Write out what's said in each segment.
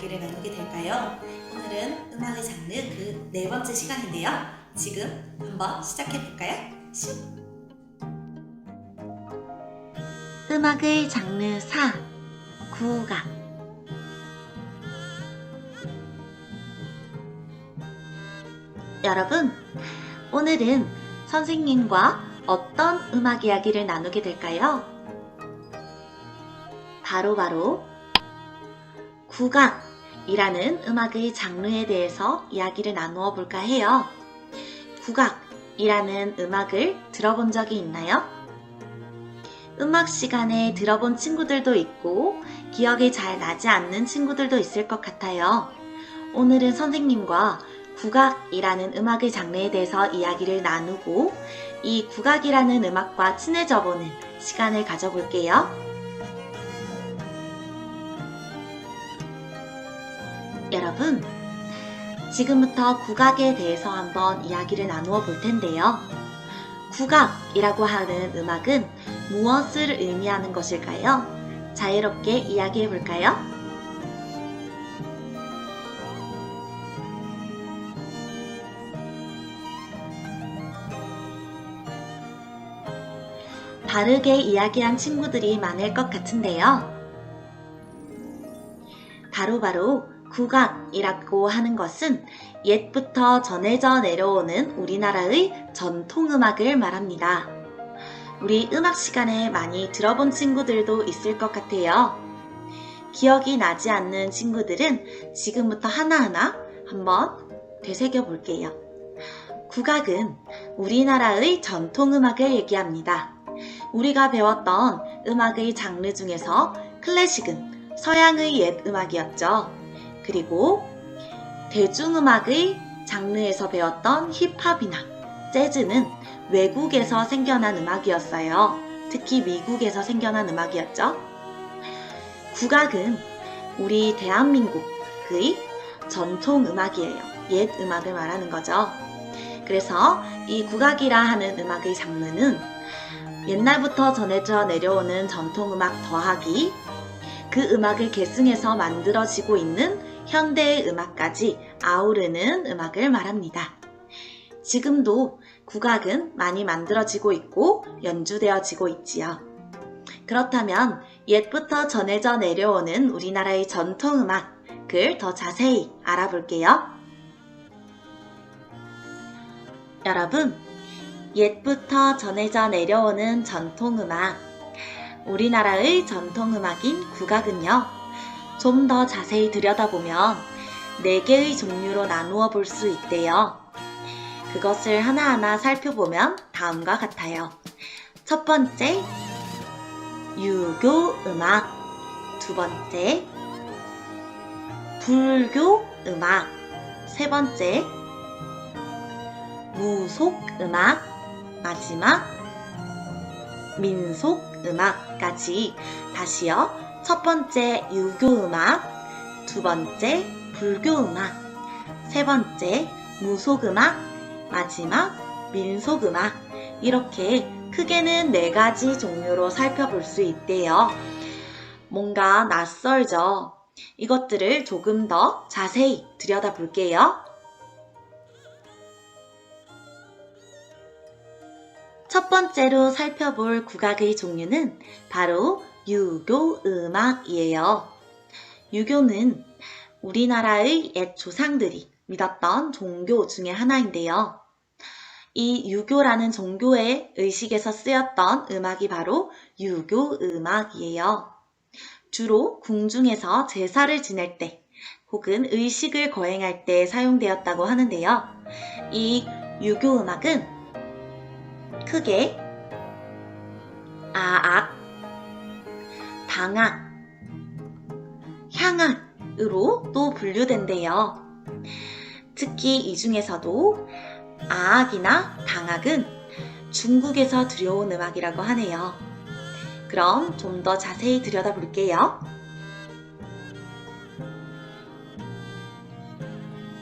이야기를 나누게 될까요? 오늘은 음악의 장르 그 네 번째 시간인데요. 지금 한번 시작해 볼까요? 음악의 장르 4. 국악. 여러분, 오늘은 선생님과 어떤 음악 이야기를 나누게 될까요? 바로 국악이라는 음악의 장르에 대해서 이야기를 나누어 볼까 해요. 국악이라는 음악을 들어본 적이 있나요? 음악 시간에 들어본 친구들도 있고 기억이 잘 나지 않는 친구들도 있을 것 같아요. 오늘은 선생님과 국악이라는 음악의 장르에 대해서 이야기를 나누고 이 국악이라는 음악과 친해져보는 시간을 가져볼게요. 여러분, 지금부터 국악에 대해서 한번 이야기를 나누어 볼 텐데요. 국악이라고 하는 음악은 무엇을 의미하는 것일까요? 자유롭게 이야기해 볼까요? 다르게 이야기한 친구들이 많을 것 같은데요. 바로 국악이라고 하는 것은 옛부터 전해져 내려오는 우리나라의 전통음악을 말합니다. 우리 음악 시간에 많이 들어본 친구들도 있을 것 같아요. 기억이 나지 않는 친구들은 지금부터 하나하나 한번 되새겨 볼게요. 국악은 우리나라의 전통음악을 얘기합니다. 우리가 배웠던 음악의 장르 중에서 클래식은 서양의 옛 음악이었죠. 그리고 대중음악의 장르에서 배웠던 힙합이나 재즈는 외국에서 생겨난 음악이었어요. 특히 미국에서 생겨난 음악이었죠. 국악은 우리 대한민국의 전통 음악이에요. 옛 음악을 말하는 거죠. 그래서 이 국악이라 하는 음악의 장르는 옛날부터 전해져 내려오는 전통음악 더하기 그 음악을 계승해서 만들어지고 있는 현대의 음악까지 아우르는 음악을 말합니다. 지금도 국악은 많이 만들어지고 있고 연주되어지고 있지요. 그렇다면 옛부터 전해져 내려오는 우리나라의 전통음악을 더 자세히 알아볼게요. 여러분, 옛부터 전해져 내려오는 전통음악, 우리나라의 전통음악인 국악은요, 좀 더 자세히 들여다보면 4개의 종류로 나누어 볼 수 있대요. 그것을 하나하나 살펴보면 다음과 같아요. 첫 번째, 유교 음악. 두 번째, 불교 음악. 세 번째, 무속 음악. 마지막, 민속 음악까지. 다시요. 첫 번째, 유교 음악. 두 번째, 불교 음악. 세 번째, 무속 음악. 마지막, 민속 음악. 이렇게 크게는 4가지 종류로 살펴볼 수 있대요. 뭔가 낯설죠? 이것들을 조금 더 자세히 들여다볼게요. 첫 번째로 살펴볼 국악의 종류는 바로 유교 음악이에요. 유교는 우리나라의 옛 조상들이 믿었던 종교 중에 하나인데요. 이 유교라는 종교의 의식에서 쓰였던 음악이 바로 유교 음악이에요. 주로 궁중에서 제사를 지낼 때 혹은 의식을 거행할 때 사용되었다고 하는데요. 이 유교 음악은 크게 아악, 당악, 향악으로 또 분류된대요. 특히 이 중에서도 아악이나 당악은 중국에서 들여온 음악이라고 하네요. 그럼 좀 더 자세히 들여다볼게요.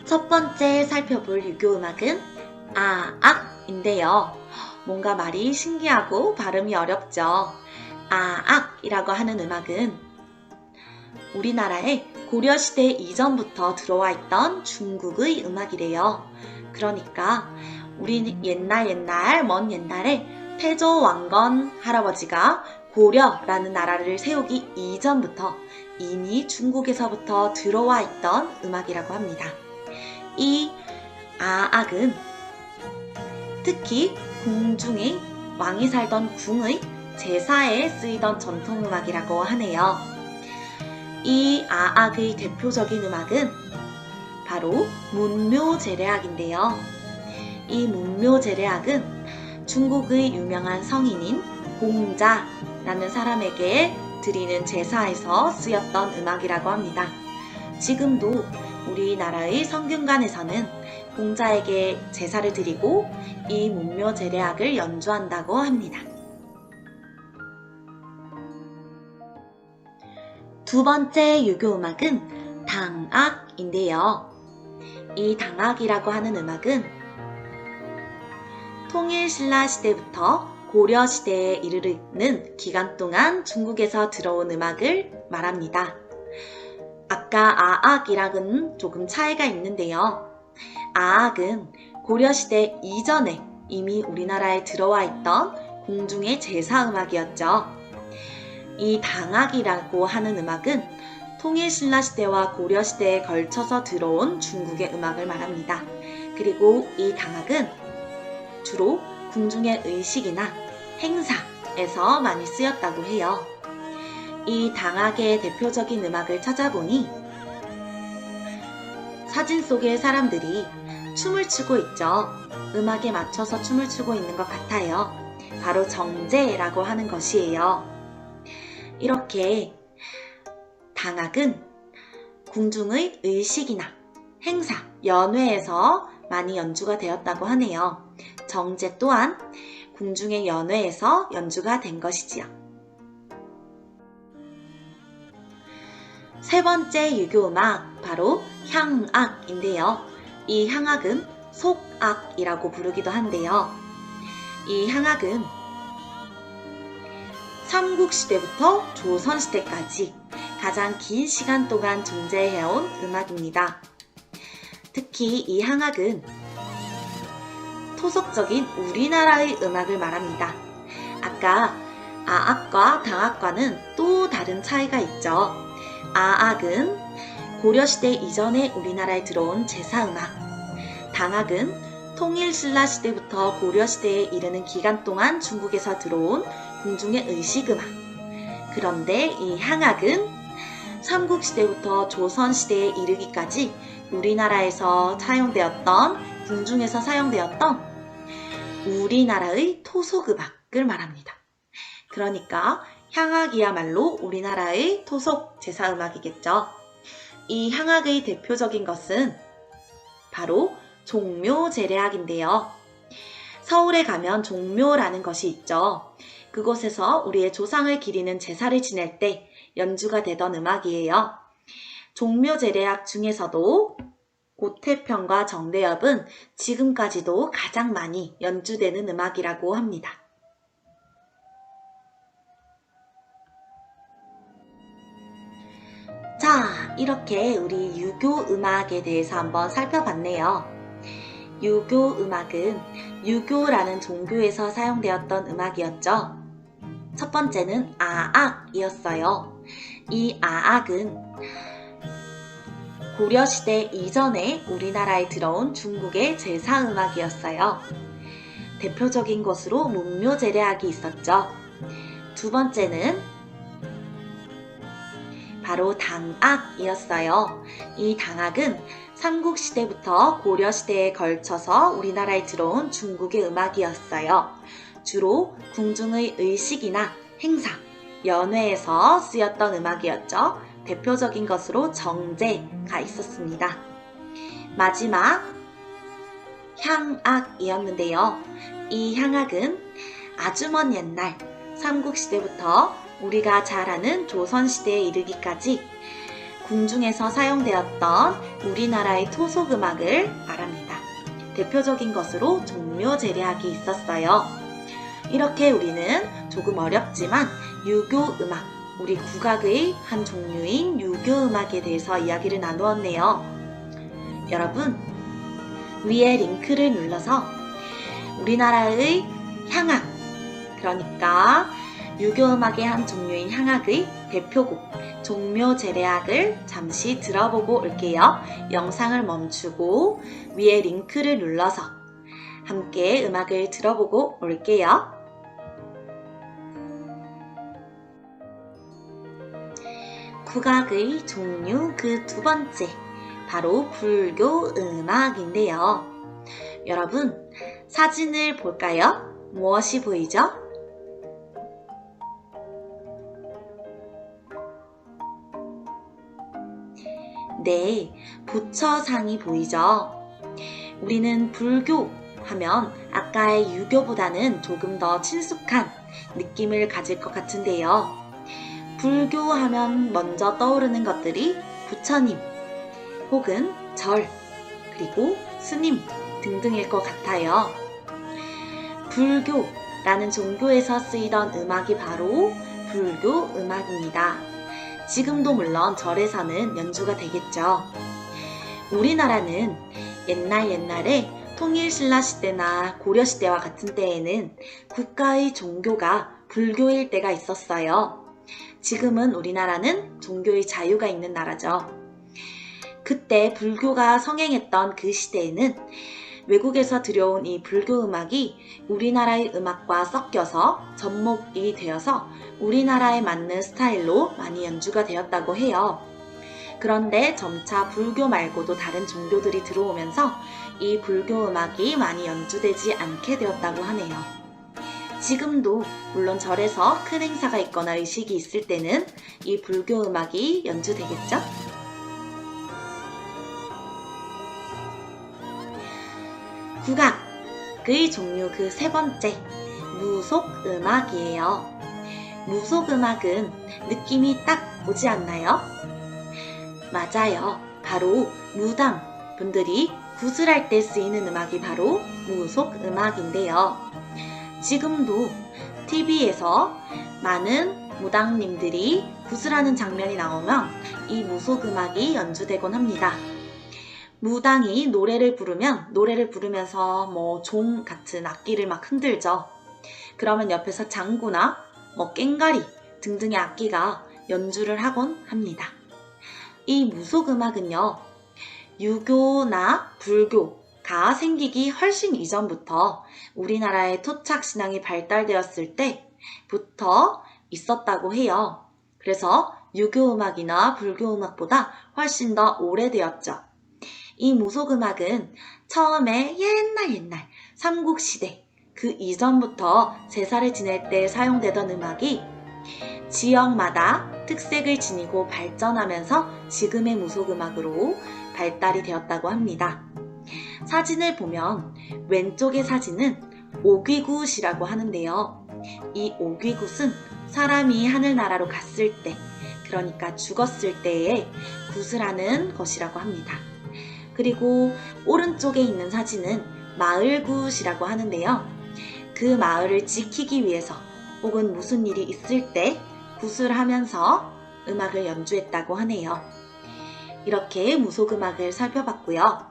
첫 번째 살펴볼 유교 음악은 아악인데요. 뭔가 말이 신기하고 발음이 어렵죠. 아악이라고 하는 음악은 우리나라에 고려시대 이전부터 들어와 있던 중국의 음악이래요. 그러니까 우리 먼 옛날에 태조 왕건 할아버지가 고려라는 나라를 세우기 이전부터 이미 중국에서부터 들어와 있던 음악이라고 합니다. 이 아악은 특히 궁중의 왕이 살던 궁의 제사에 쓰이던 전통음악이라고 하네요. 이 아악의 대표적인 음악은 바로 문묘제례악인데요. 이 문묘제례악은 중국의 유명한 성인인 공자라는 사람에게 드리는 제사에서 쓰였던 음악이라고 합니다. 지금도 우리나라의 성균관에서는 공자에게 제사를 드리고 이 문묘제례악을 연주한다고 합니다. 두 번째 유교음악은 당악인데요. 이 당악이라고 하는 음악은 통일신라 시대부터 고려 시대에 이르는 기간 동안 중국에서 들어온 음악을 말합니다. 아까 아악이랑은 조금 차이가 있는데요. 아악은 고려시대 이전에 이미 우리나라에 들어와 있던 궁중의 제사 음악이었죠. 이 당악이라고 하는 음악은 통일신라 시대와 고려 시대에 걸쳐서 들어온 중국의 음악을 말합니다. 그리고 이 당악은 주로 궁중의 의식이나 행사에서 많이 쓰였다고 해요. 이 당악의 대표적인 음악을 찾아보니 사진 속의 사람들이 춤을 추고 있죠. 음악에 맞춰서 춤을 추고 있는 것 같아요. 바로 정제라고 하는 것이에요. 이렇게 당악은 궁중의 의식이나 행사, 연회에서 많이 연주가 되었다고 하네요. 정제 또한 궁중의 연회에서 연주가 된 것이지요. 세 번째 유교음악, 바로 향악인데요. 이 향악은 속악이라고 부르기도 한데요. 이 향악은 삼국시대부터 조선시대까지 가장 긴 시간 동안 존재해온 음악입니다. 특히 이 향악은 토속적인 우리나라의 음악을 말합니다. 아까 아악과 당악과는 또 다른 차이가 있죠. 아악은 고려시대 이전에 우리나라에 들어온 제사음악, 당악은 통일신라 시대부터 고려시대에 이르는 기간 동안 중국에서 들어온 궁중의 의식음악. 그런데 이 향악은 삼국시대부터 조선시대에 이르기까지 우리나라에서 사용되었던, 궁중에서 사용되었던 우리나라의 토속음악을 말합니다. 그러니까 향악이야말로 우리나라의 토속 제사음악이겠죠. 이 향악의 대표적인 것은 바로 종묘제례악인데요. 서울에 가면 종묘라는 것이 있죠. 그곳에서 우리의 조상을 기리는 제사를 지낼 때 연주가 되던 음악이에요. 종묘제례악 중에서도 고태평과 정대엽은 지금까지도 가장 많이 연주되는 음악이라고 합니다. 자, 이렇게 우리 유교 음악에 대해서 한번 살펴봤네요. 유교 음악은 유교라는 종교에서 사용되었던 음악이었죠. 첫 번째는 아악이었어요. 이 아악은 고려시대 이전에 우리나라에 들어온 중국의 제사음악이었어요. 대표적인 것으로 문묘제례악이 있었죠. 두 번째는 바로 당악이었어요. 이 당악은 삼국시대부터 고려시대에 걸쳐서 우리나라에 들어온 중국의 음악이었어요. 주로 궁중의 의식이나 행사, 연회에서 쓰였던 음악이었죠. 대표적인 것으로 정제가 있었습니다. 마지막 향악이었는데요. 이 향악은 아주 먼 옛날 삼국시대부터 우리가 잘 아는 조선시대에 이르기까지 궁중에서 사용되었던 우리나라의 토속음악을 말합니다. 대표적인 것으로 종묘제례악이 있었어요. 이렇게 우리는 조금 어렵지만 유교 음악, 우리 국악의 한 종류인 유교음악에 대해서 이야기를 나누었네요. 여러분, 위에 링크를 눌러서 우리나라의 향악, 그러니까 유교음악의 한 종류인 향악의 대표곡 종묘제례악을 잠시 들어보고 올게요. 영상을 멈추고 위에 링크를 눌러서 함께 음악을 들어보고 올게요. 국악의 종류 그 두 번째, 바로 불교 음악인데요. 여러분, 사진을 볼까요? 무엇이 보이죠? 네, 부처상이 보이죠? 우리는 불교 하면 아까의 유교보다는 조금 더 친숙한 느낌을 가질 것 같은데요. 불교 하면 먼저 떠오르는 것들이 부처님, 혹은 절, 그리고 스님 등등일 것 같아요. 불교라는 종교에서 쓰이던 음악이 바로 불교 음악입니다. 지금도 물론 절에서는 연주가 되겠죠. 우리나라는 옛날에 통일신라 시대나 고려시대와 같은 때에는 국가의 종교가 불교일 때가 있었어요. 지금은 우리나라는 종교의 자유가 있는 나라죠. 그때 불교가 성행했던 그 시대에는 외국에서 들여온 이 불교 음악이 우리나라의 음악과 섞여서 접목이 되어서 우리나라에 맞는 스타일로 많이 연주가 되었다고 해요. 그런데 점차 불교 말고도 다른 종교들이 들어오면서 이 불교 음악이 많이 연주되지 않게 되었다고 하네요. 지금도 물론 절에서 큰 행사가 있거나 의식이 있을 때는 이 불교 음악이 연주되겠죠? 국악의 종류 그 세 번째, 무속음악이에요. 무속음악은 느낌이 딱 오지 않나요? 맞아요. 바로 무당 분들이 구슬할 때 쓰이는 음악이 바로 무속음악인데요. 지금도 TV에서 많은 무당님들이 구슬하는 장면이 나오면 이 무속음악이 연주되곤 합니다. 무당이 노래를 부르면서 종 같은 악기를 막 흔들죠. 그러면 옆에서 장구나 꽹과리 등등의 악기가 연주를 하곤 합니다. 이 무속음악은요, 유교나 불교가 생기기 훨씬 이전부터 우리나라의 토착신앙이 발달되었을 때부터 있었다고 해요. 그래서 유교음악이나 불교음악보다 훨씬 더 오래되었죠. 이 무속음악은 처음에 옛날 삼국시대 그 이전부터 제사를 지낼 때 사용되던 음악이 지역마다 특색을 지니고 발전하면서 지금의 무속음악으로 발달이 되었다고 합니다. 사진을 보면 왼쪽의 사진은 오귀굿이라고 하는데요. 이 오귀굿은 사람이 하늘나라로 갔을 때, 그러니까 죽었을 때에 굿을 하는 것이라고 합니다. 그리고 오른쪽에 있는 사진은 마을굿이라고 하는데요. 그 마을을 지키기 위해서 혹은 무슨 일이 있을 때 굿을 하면서 음악을 연주했다고 하네요. 이렇게 무속음악을 살펴봤고요.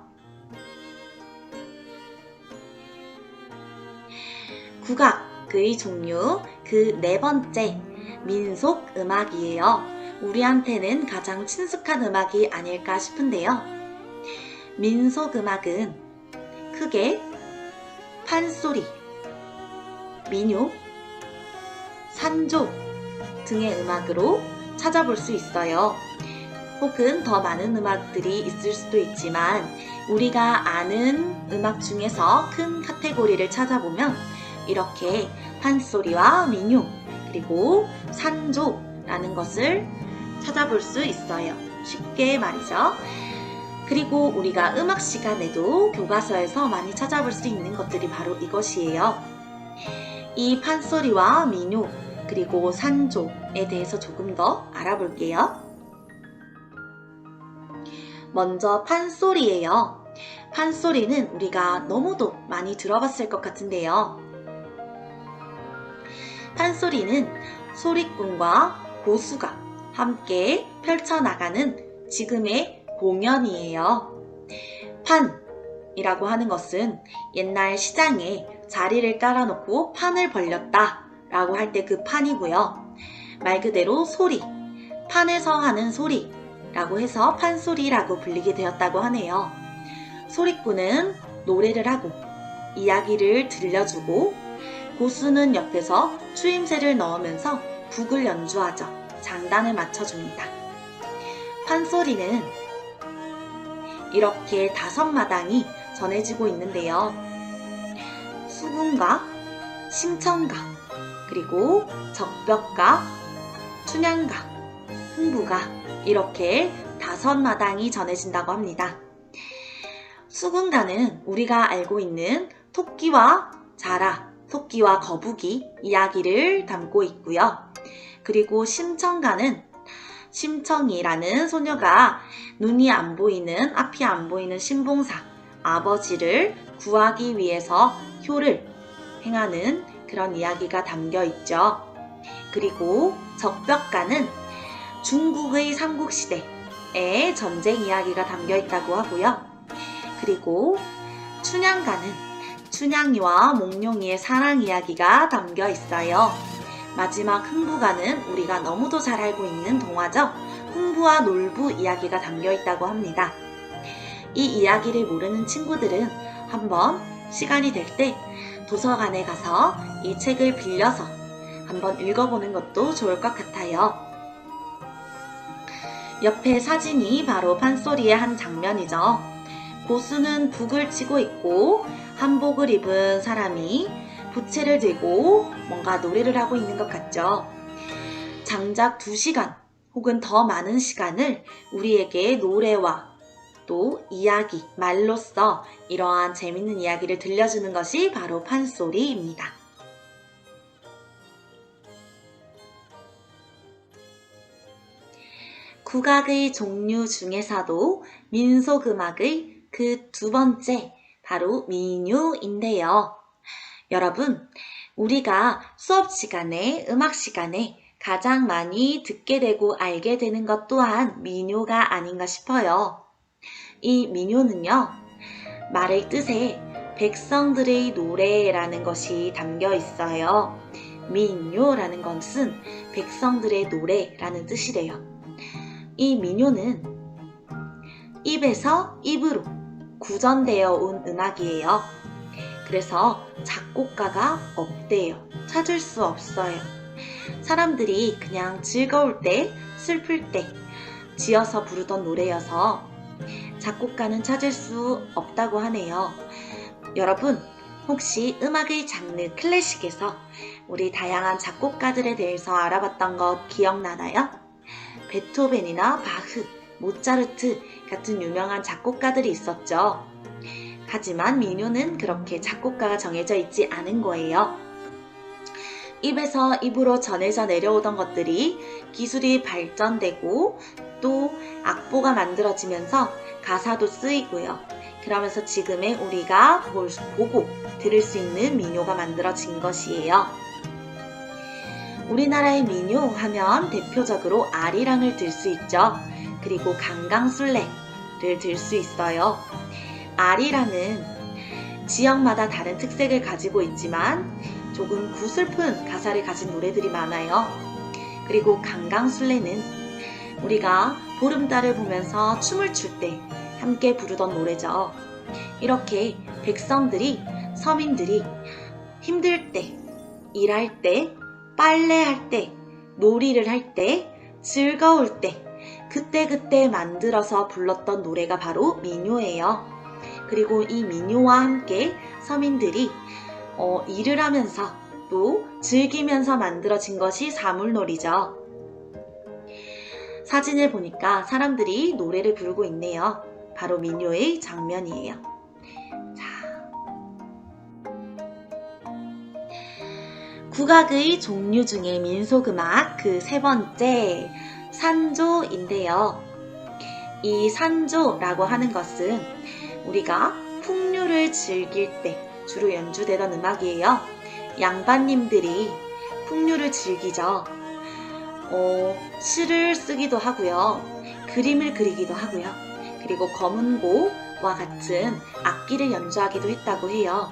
국악의 종류 그 네 번째, 민속음악이에요. 우리한테는 가장 친숙한 음악이 아닐까 싶은데요. 민속음악은 크게 판소리, 민요, 산조 등의 음악으로 찾아볼 수 있어요. 혹은 더 많은 음악들이 있을 수도 있지만 우리가 아는 음악 중에서 큰 카테고리를 찾아보면 이렇게 판소리와 민요, 그리고 산조라는 것을 찾아볼 수 있어요. 쉽게 말이죠. 그리고 우리가 음악 시간에도 교과서에서 많이 찾아볼 수 있는 것들이 바로 이것이에요. 이 판소리와 민요, 그리고 산조에 대해서 조금 더 알아볼게요. 먼저 판소리예요. 판소리는 우리가 너무도 많이 들어봤을 것 같은데요. 판소리는 소리꾼과 고수가 함께 펼쳐나가는 지금의 공연이에요. 판이라고 하는 것은 옛날 시장에 자리를 깔아놓고 판을 벌렸다 라고 할 때 그 판이고요. 말 그대로 소리, 판에서 하는 소리라고 해서 판소리라고 불리게 되었다고 하네요. 소리꾼은 노래를 하고 이야기를 들려주고 고수는 옆에서 추임새를 넣으면서 북을 연주하죠. 장단을 맞춰줍니다. 판소리는 이렇게 5마당이 전해지고 있는데요. 수군가, 심청가, 그리고 적벽가, 춘향가, 흥부가 이렇게 5마당이 전해진다고 합니다. 수군가는 우리가 알고 있는 토끼와 자라, 토끼와 거북이 이야기를 담고 있고요. 그리고 심청가는 심청이라는 소녀가 눈이 안 보이는, 앞이 안 보이는 신봉사, 아버지를 구하기 위해서 효를 행하는 그런 이야기가 담겨 있죠. 그리고 적벽가는 중국의 삼국시대의 전쟁 이야기가 담겨 있다고 하고요. 그리고 춘향가는 춘향이와 몽룡이의 사랑 이야기가 담겨 있어요. 마지막 흥부가는 우리가 너무도 잘 알고 있는 동화죠. 흥부와 놀부 이야기가 담겨 있다고 합니다. 이 이야기를 모르는 친구들은 한번 시간이 될 때 도서관에 가서 이 책을 빌려서 한번 읽어보는 것도 좋을 것 같아요. 옆에 사진이 바로 판소리의 한 장면이죠. 고수는 북을 치고 있고 한복을 입은 사람이 부채를 들고 뭔가 노래를 하고 있는 것 같죠. 장작 2시간 혹은 더 많은 시간을 우리에게 노래와 또 이야기, 말로써 이러한 재밌는 이야기를 들려주는 것이 바로 판소리입니다. 국악의 종류 중에서도 민속음악의 그 2번째 바로 민요인데요. 여러분, 우리가 수업 시간에, 음악 시간에 가장 많이 듣게 되고 알게 되는 것 또한 민요가 아닌가 싶어요. 이 민요는요, 말의 뜻에 백성들의 노래라는 것이 담겨 있어요. 민요라는 것은 백성들의 노래라는 뜻이래요. 이 민요는 입에서 입으로 구전되어 온 음악이에요. 그래서 작곡가가 없대요. 찾을 수 없어요. 사람들이 그냥 즐거울 때, 슬플 때 지어서 부르던 노래여서 작곡가는 찾을 수 없다고 하네요. 여러분, 혹시 음악의 장르 클래식에서 우리 다양한 작곡가들에 대해서 알아봤던 것 기억나나요? 베토벤이나 바흐, 모차르트 같은 유명한 작곡가들이 있었죠. 하지만 민요는 그렇게 작곡가가 정해져 있지 않은 거예요. 입에서 입으로 전해져 내려오던 것들이 기술이 발전되고 또 악보가 만들어지면서 가사도 쓰이고요. 그러면서 지금의 우리가 보고 들을 수 있는 민요가 만들어진 것이에요. 우리나라의 민요 하면 대표적으로 아리랑을 들 수 있죠. 그리고 강강술래를 들 수 있어요. 아리랑은 지역마다 다른 특색을 가지고 있지만 조금 구슬픈 가사를 가진 노래들이 많아요. 그리고 강강술래는 우리가 보름달을 보면서 춤을 출 때 함께 부르던 노래죠. 이렇게 백성들이, 서민들이 힘들 때, 일할 때, 빨래할 때, 놀이를 할 때, 즐거울 때, 그때그때 만들어서 불렀던 노래가 바로 민요예요. 그리고 이 민요와 함께 서민들이 일을 하면서 또 즐기면서 만들어진 것이 사물놀이죠. 사진을 보니까 사람들이 노래를 부르고 있네요. 바로 민요의 장면이에요. 자, 국악의 종류 중에 민속음악 그 3번째 산조인데요. 이 산조라고 하는 것은 우리가 풍류를 즐길 때 주로 연주되던 음악이에요. 양반님들이 풍류를 즐기죠. 시를 쓰기도 하고요. 그림을 그리기도 하고요. 그리고 검은고와 같은 악기를 연주하기도 했다고 해요.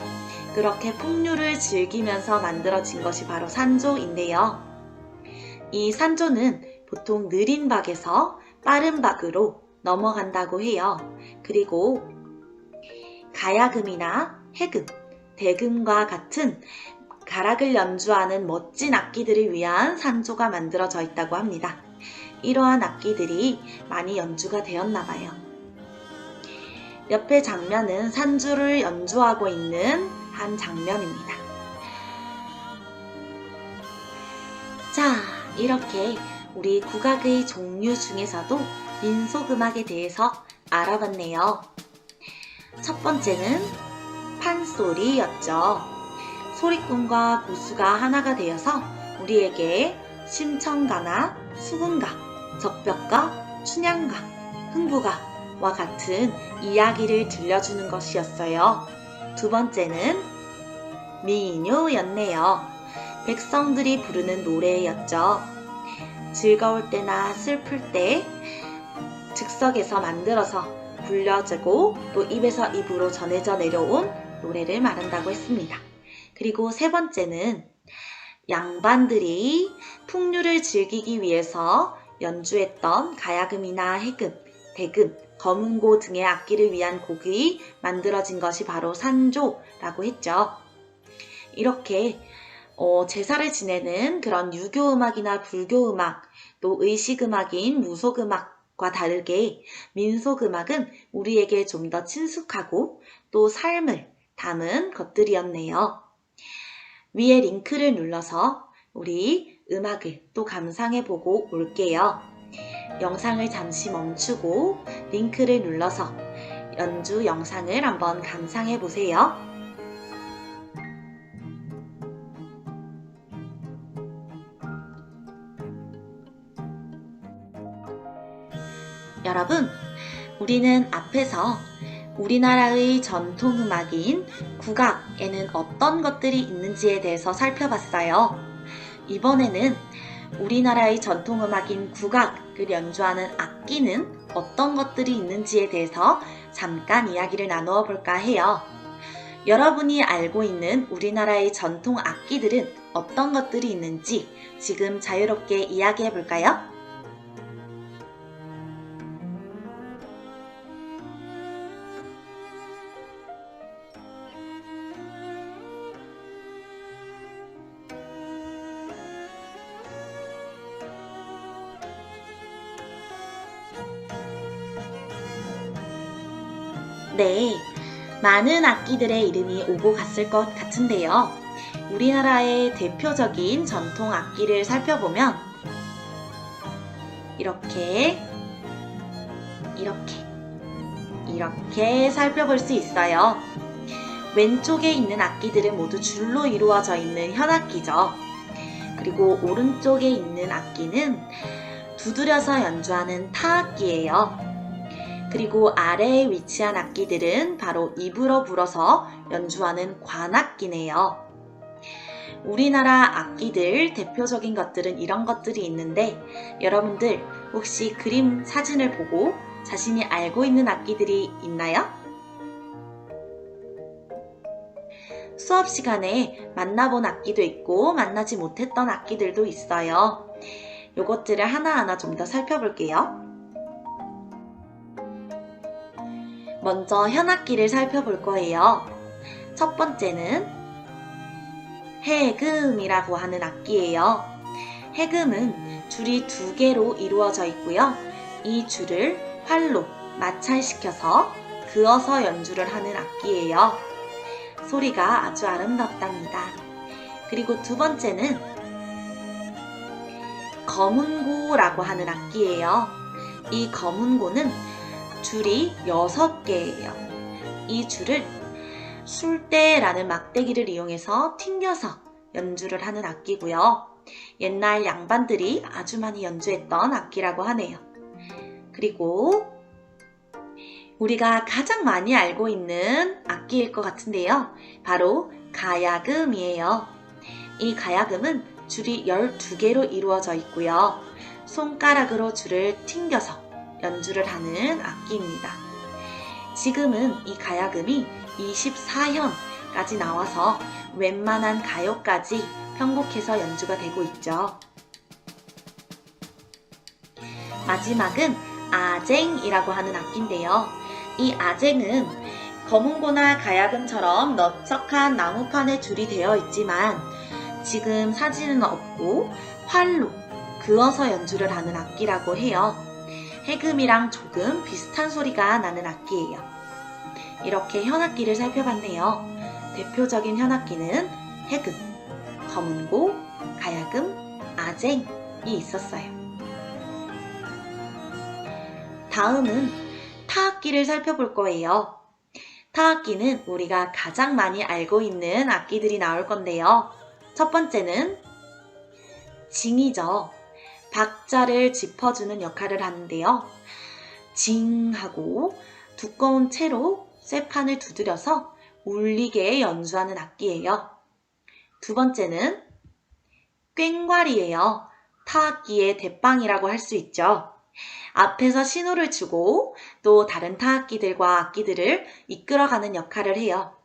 그렇게 풍류를 즐기면서 만들어진 것이 바로 산조인데요. 이 산조는 보통 느린 박에서 빠른 박으로 넘어간다고 해요. 그리고 가야금이나 해금, 대금과 같은 가락을 연주하는 멋진 악기들을 위한 산조가 만들어져 있다고 합니다. 이러한 악기들이 많이 연주가 되었나 봐요. 옆의 장면은 산조를 연주하고 있는 한 장면입니다. 자, 이렇게 우리 국악의 종류 중에서도 민속음악에 대해서 알아봤네요. 첫 번째는 판소리였죠. 소리꾼과 고수가 하나가 되어서 우리에게 심청가나 수군가, 적벽가, 춘향가, 흥부가와 같은 이야기를 들려주는 것이었어요. 두 번째는 민요였네요. 백성들이 부르는 노래였죠. 즐거울 때나 슬플 때 즉석에서 만들어서 불려지고 또 입에서 입으로 전해져 내려온 노래를 말한다고 했습니다. 그리고 세 번째는 양반들이 풍류를 즐기기 위해서 연주했던 가야금이나 해금, 대금, 검은고 등의 악기를 위한 곡이 만들어진 것이 바로 산조라고 했죠. 이렇게 제사를 지내는 그런 유교음악이나 불교음악, 또 의식음악인 무속음악과 다르게 민속음악은 우리에게 좀 더 친숙하고 또 삶을 담은 것들이었네요. 위에 링크를 눌러서 우리 음악을 또 감상해보고 올게요. 영상을 잠시 멈추고 링크를 눌러서 연주 영상을 한번 감상해보세요. 여러분, 우리는 앞에서 우리나라의 전통음악인 국악에는 어떤 것들이 있는지에 대해서 살펴봤어요. 이번에는 우리나라의 전통음악인 국악을 연주하는 악기는 어떤 것들이 있는지에 대해서 잠깐 이야기를 나누어 볼까 해요. 여러분이 알고 있는 우리나라의 전통 악기들은 어떤 것들이 있는지 지금 자유롭게 이야기해 볼까요? 네, 많은 악기들의 이름이 오고 갔을 것 같은데요. 우리나라의 대표적인 전통 악기를 살펴보면 이렇게 살펴볼 수 있어요. 왼쪽에 있는 악기들은 모두 줄로 이루어져 있는 현악기죠. 그리고 오른쪽에 있는 악기는 두드려서 연주하는 타악기예요. 그리고 아래에 위치한 악기들은 바로 입으로 불어서 연주하는 관악기네요. 우리나라 악기들 대표적인 것들은 이런 것들이 있는데 여러분들 혹시 그림 사진을 보고 자신이 알고 있는 악기들이 있나요? 수업 시간에 만나본 악기도 있고 만나지 못했던 악기들도 있어요. 요것들을 하나하나 좀 더 살펴볼게요. 먼저 현악기를 살펴볼 거예요. 첫 번째는 해금이라고 하는 악기예요. 해금은 줄이 2개로 이루어져 있고요. 이 줄을 활로 마찰시켜서 그어서 연주를 하는 악기예요. 소리가 아주 아름답답니다. 그리고 두 번째는 검은고라고 하는 악기예요. 이 검은고는 줄이 6개예요. 이 줄을 술대라는 막대기를 이용해서 튕겨서 연주를 하는 악기고요. 옛날 양반들이 아주 많이 연주했던 악기라고 하네요. 그리고 우리가 가장 많이 알고 있는 악기일 것 같은데요. 바로 가야금이에요. 이 가야금은 줄이 12개로 이루어져 있고요. 손가락으로 줄을 튕겨서 연주를 하는 악기입니다. 지금은 이 가야금이 24현까지 나와서 웬만한 가요까지 편곡해서 연주가 되고 있죠. 마지막은 아쟁이라고 하는 악기인데요. 이 아쟁은 거문고나 가야금처럼 넓적한 나무판에 줄이 되어 있지만 지금 사진은 없고 활로 그어서 연주를 하는 악기라고 해요. 해금이랑 조금 비슷한 소리가 나는 악기예요. 이렇게 현악기를 살펴봤네요. 대표적인 현악기는 해금, 거문고, 가야금, 아쟁이 있었어요. 다음은 타악기를 살펴볼 거예요. 타악기는 우리가 가장 많이 알고 있는 악기들이 나올 건데요. 첫 번째는 징이죠. 박자를 짚어주는 역할을 하는데요. 징하고 두꺼운 채로 쇠판을 두드려서 울리게 연주하는 악기예요. 두 번째는 꽹과리예요. 타악기의 대빵이라고 할 수 있죠. 앞에서 신호를 주고 또 다른 타악기들과 악기들을 이끌어가는 역할을 해요.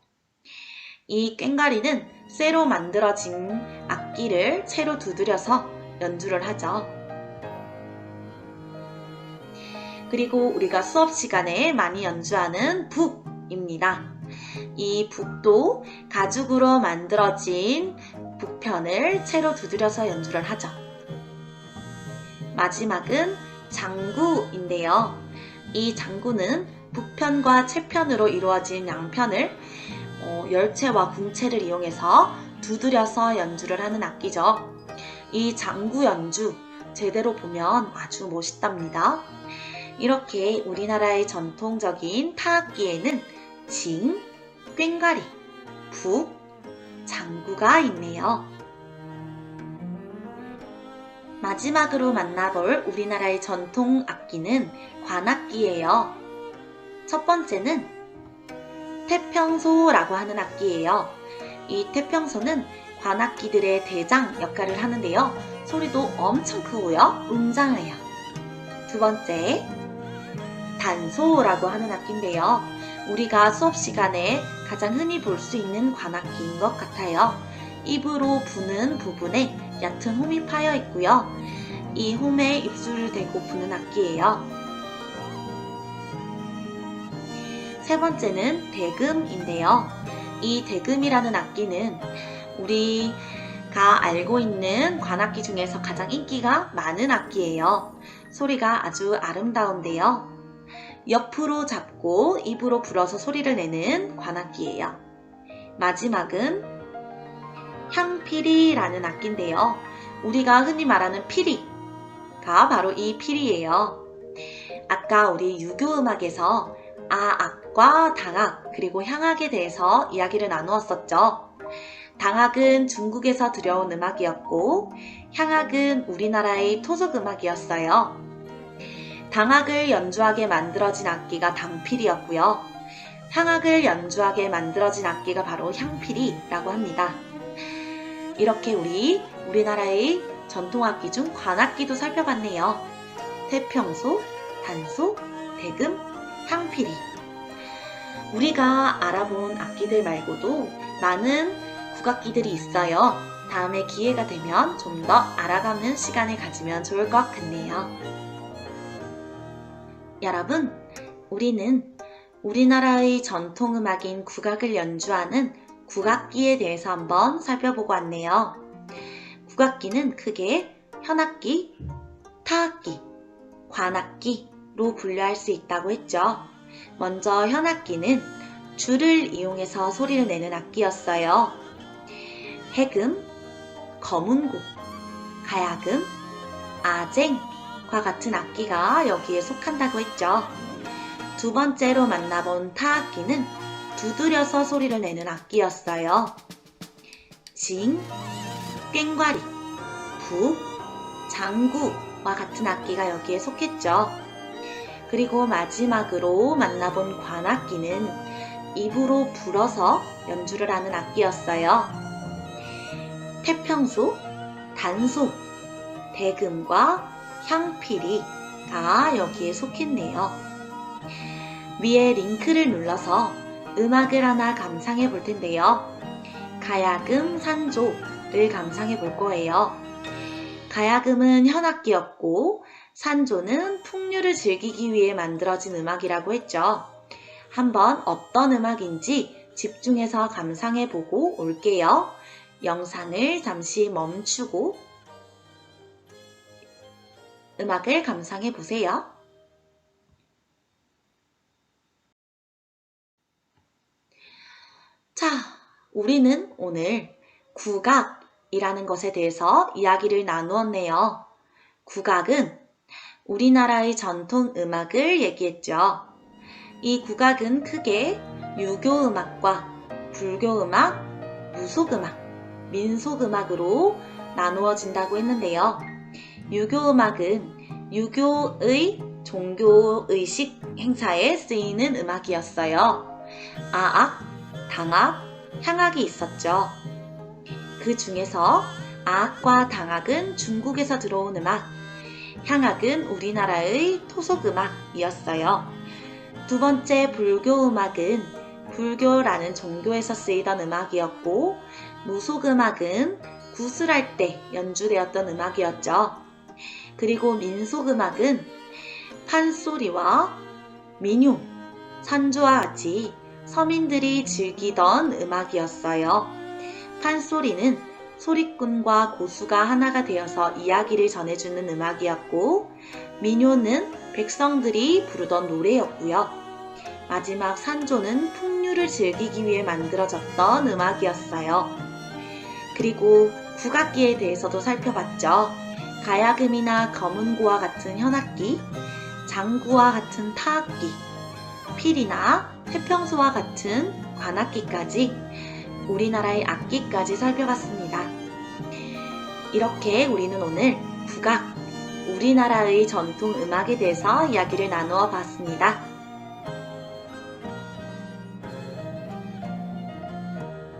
이 꽹과리는 쇠로 만들어진 악기를 채로 두드려서 연주를 하죠. 그리고 우리가 수업 시간에 많이 연주하는 북입니다. 이 북도 가죽으로 만들어진 북편을 채로 두드려서 연주를 하죠. 마지막은 장구인데요. 이 장구는 북편과 채편으로 이루어진 양편을 열채와 궁채를 이용해서 두드려서 연주를 하는 악기죠. 이 장구 연주 제대로 보면 아주 멋있답니다. 이렇게 우리나라의 전통적인 타악기에는 징, 꽹과리, 북, 장구가 있네요. 마지막으로 만나볼 우리나라의 전통 악기는 관악기예요. 첫 번째는 태평소라고 하는 악기예요. 이 태평소는 관악기들의 대장 역할을 하는데요. 소리도 엄청 크고요. 웅장해요. 두 번째, 단소라고 하는 악기인데요. 우리가 수업 시간에 가장 흔히 볼 수 있는 관악기인 것 같아요. 입으로 부는 부분에 얕은 홈이 파여 있고요. 이 홈에 입술을 대고 부는 악기예요. 세 번째는 대금인데요. 이 대금이라는 악기는 우리가 알고 있는 관악기 중에서 가장 인기가 많은 악기예요. 소리가 아주 아름다운데요. 옆으로 잡고 입으로 불어서 소리를 내는 관악기예요. 마지막은 향피리라는 악기인데요. 우리가 흔히 말하는 피리가 바로 이 피리예요. 아까 우리 유교 음악에서 아악과 당악 그리고 향악에 대해서 이야기를 나누었었죠. 당악은 중국에서 들여온 음악이었고 향악은 우리나라의 토속 음악이었어요. 당악을 연주하게 만들어진 악기가 당피리였고요. 향악을 연주하게 만들어진 악기가 바로 향피리라고 합니다. 이렇게 우리나라의 전통악기 중 관악기도 살펴봤네요. 태평소, 단소, 대금, 향피리. 우리가 알아본 악기들 말고도 많은 국악기들이 있어요. 다음에 기회가 되면 좀 더 알아가는 시간을 가지면 좋을 것 같네요. 여러분, 우리는 우리나라의 전통음악인 국악을 연주하는 국악기에 대해서 한번 살펴보고 왔네요. 국악기는 크게 현악기, 타악기, 관악기로 분류할 수 있다고 했죠. 먼저 현악기는 줄을 이용해서 소리를 내는 악기였어요. 해금, 거문고, 가야금, 아쟁과 같은 악기가 여기에 속한다고 했죠. 두 번째로 만나본 타악기는 두드려서 소리를 내는 악기였어요. 징, 꽹과리, 북, 장구와 같은 악기가 여기에 속했죠. 그리고 마지막으로 만나본 관악기는 입으로 불어서 연주를 하는 악기였어요. 태평소, 단송, 대금과 향피리가 여기에 속했네요. 위에 링크를 눌러서 음악을 하나 감상해 볼 텐데요. 가야금 산조를 감상해 볼 거예요. 가야금은 현악기였고 산조는 풍류를 즐기기 위해 만들어진 음악이라고 했죠. 한번 어떤 음악인지 집중해서 감상해 보고 올게요. 영상을 잠시 멈추고 음악을 감상해 보세요. 자, 우리는 오늘 국악이라는 것에 대해서 이야기를 나누었네요. 국악은 우리나라의 전통 음악을 얘기했죠. 이 국악은 크게 유교 음악과 불교 음악, 무속 음악, 민속 음악으로 나누어진다고 했는데요. 유교 음악은 유교의 종교의식 행사에 쓰이는 음악이었어요. 아악, 당악, 향악이 있었죠. 그 중에서 아악과 당악은 중국에서 들어온 음악, 향악은 우리나라의 토속 음악이었어요. 두 번째 불교 음악은 불교라는 종교에서 쓰이던 음악이었고, 무속 음악은 구슬할 때 연주되었던 음악이었죠. 그리고 민속 음악은 판소리와 민요, 산조와 같이 서민들이 즐기던 음악이었어요. 판소리는 소리꾼과 고수가 하나가 되어서 이야기를 전해주는 음악이었고, 민요는 백성들이 부르던 노래였고요. 마지막 산조는 풍류를 즐기기 위해 만들어졌던 음악이었어요. 그리고 국악기에 대해서도 살펴봤죠. 가야금이나 검은고와 같은 현악기, 장구와 같은 타악기, 필이나 태평소와 같은 관악기까지 우리나라의 악기까지 살펴봤습니다. 이렇게 우리는 오늘 국악, 우리나라의 전통 음악에 대해서 이야기를 나누어 봤습니다.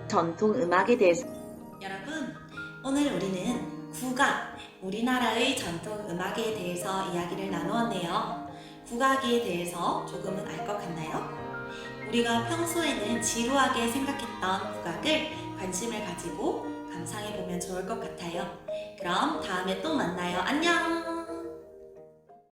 전통 음악에 대해서 여러분, 오늘 우리는 국악, 우리나라의 전통 음악에 대해서 이야기를 나누었네요. 국악에 대해서 조금은 알 것 같나요? 우리가 평소에는 지루하게 생각했던 국악을 관심을 가지고 감상해 보면 좋을 것 같아요. 그럼 다음에 또 만나요. 안녕!